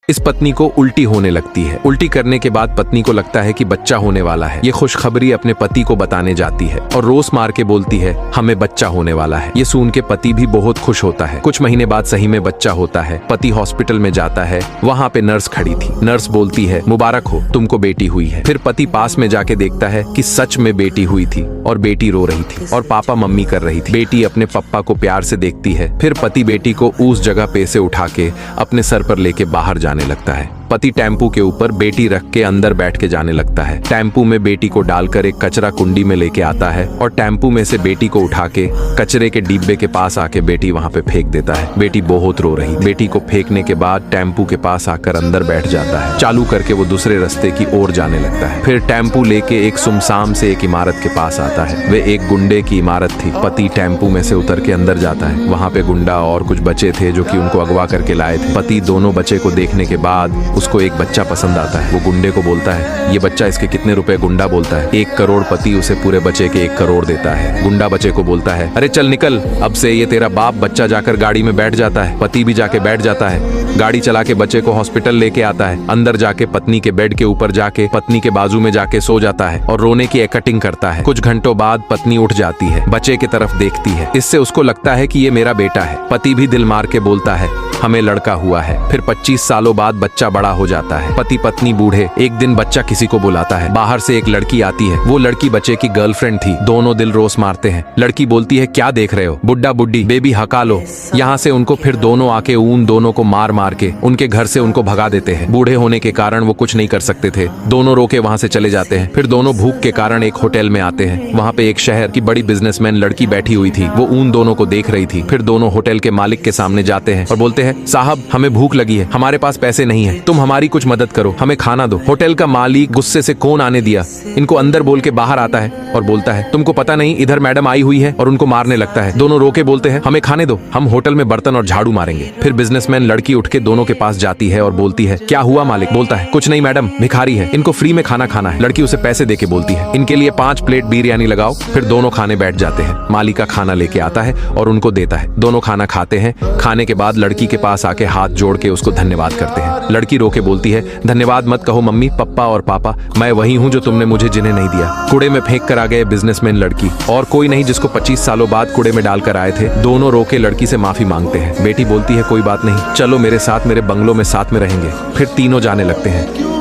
इस पत्नी को उल्टी होने लगती है। उल्टी करने के बाद पत्नी को लगता है कि बच्चा होने वाला है। ये खुशखबरी अपने पति को बताने जाती है और रोस मार के बोलती है हमें बच्चा होने वाला है। ये सुन के पति भी बहुत खुश होता है। कुछ महीने बाद सही में बच्चा होता है। पति हॉस्पिटल में जाता है, वहाँ पे नर्स खड़ी थी। नर्स बोलती है मुबारक हो, तुमको बेटी हुई है। फिर पति पास में जाके देखता है कि सच में बेटी हुई थी और बेटी रो रही थी और पापा मम्मी कर रही थी। बेटी अपने पप्पा को प्यार से देखती है। फिर पति बेटी को उस जगह पे से उठा के अपने सर पर लेके बाहर जाने लगता है। पति टेम्पू के ऊपर बेटी रख के अंदर बैठ के जाने लगता है। टेम्पू में बेटी को डालकर एक कचरा कुंडी में लेके आता है और टेम्पू में से बेटी को उठा के कचरे के डिब्बे के पास आके बेटी वहां पे फेंक देता है। बेटी बहुत रो रही। बेटी को फेंकने के बाद टेम्पू के पास आकर अंदर बैठ जाता है। चालू करके वो दूसरे रास्ते की ओर जाने लगता है। फिर टेम्पू लेके एक सुमसाम से एक इमारत के पास आता है। वे एक गुंडे की इमारत थी। पति टेम्पू में से उतर के अंदर जाता है। वहाँ पे गुंडा और कुछ बच्चे थे जो कि उनको अगवा करके लाए थे। पति दोनों बच्चे को देखने के बाद उसको एक बच्चा पसंद आता है। वो गुंडे को बोलता है ये बच्चा इसके कितने रुपए? गुंडा बोलता है 1 करोड़। पति उसे पूरे बच्चे के 1 करोड़ देता है। गुंडा बच्चे को बोलता है अरे चल निकल, अब से ये तेरा बाप। बच्चा जाकर गाड़ी में बैठ जाता है। पति भी जाके बैठ जाता है। गाड़ी चला के बच्चे को हॉस्पिटल लेके आता है। अंदर जाके पत्नी के बेड के ऊपर जाके पत्नी के बाजू में जाके सो जाता है और रोने की कटिंग करता है। कुछ घंटों बाद पत्नी उठ जाती है, बच्चे की तरफ देखती है। इससे उसको लगता है कि ये मेरा बेटा है। पति भी दिल मार के बोलता है हमें लड़का हुआ है। फिर 25 सालों बाद बच्चा बड़ा हो जाता है। पति पत्नी बूढ़े। एक दिन बच्चा किसी को बुलाता है। बाहर से एक लड़की आती है। वो लड़की बच्चे की गर्लफ्रेंड थी। दोनों दिल रोस मारते हैं। लड़की बोलती है क्या देख रहे हो? बुड्ढा बुड्ढी बेबी हका लो यहाँ से उनको। फिर दोनों आके उन दोनों को मार मार के उनके घर से उनको भगा देते हैं। बूढ़े होने के कारण वो कुछ नहीं कर सकते थे। दोनों रोके वहाँ से चले जाते हैं। फिर दोनों भूख के कारण एक होटल में आते हैं। वहाँ पे एक शहर की बड़ी बिजनेसमैन लड़की बैठी हुई थी। वो उन दोनों को देख रही थी। फिर दोनों होटल के मालिक के सामने जाते हैं और बोलते हैं साहब हमें भूख लगी है, हमारे पास पैसे नहीं है, तुम हमारी कुछ मदद करो, हमें खाना दो। होटल का मालिक गुस्से से कौन आने दिया, इनको अंदर बोल के बाहर आता है और बोलता है तुमको पता नहीं इधर मैडम आई हुई है, और उनको मारने लगता है। दोनों रोके बोलते हैं हमें खाने दो, हम होटल में बर्तन और झाड़ू मारेंगे। फिर बिजनेसमैन लड़की उठ के दोनों के पास जाती है और बोलती है क्या हुआ? मालिक बोलता है कुछ नहीं मैडम, भिखारी है, इनको फ्री में खाना खाना है। लड़की उसे पैसे दे के बोलती है इनके लिए 5 प्लेट बिरयानी लगाओ। फिर दोनों खाने बैठ जाते हैं। मालिक का खाना लेके आता है और उनको देता है। दोनों खाना खाते हैं। खाने के बाद लड़की के पास आके हाथ जोड़ के उसको धन्यवाद करते हैं। लड़की रो के बोलती है धन्यवाद मत कहो मम्मी, पप्पा और पापा, मैं वही हूँ जो तुमने मुझे जिन्हें नहीं दिया। कूड़े में फेंक कर आ गए बिजनेसमैन लड़की, और कोई नहीं जिसको 25 सालों बाद कूड़े में डालकर आए थे। दोनों रो के लड़की से माफी मांगते हैं। बेटी बोलती है कोई बात नहीं, चलो मेरे साथ मेरे बंगलों में साथ में रहेंगे। फिर तीनों जाने लगते हैं।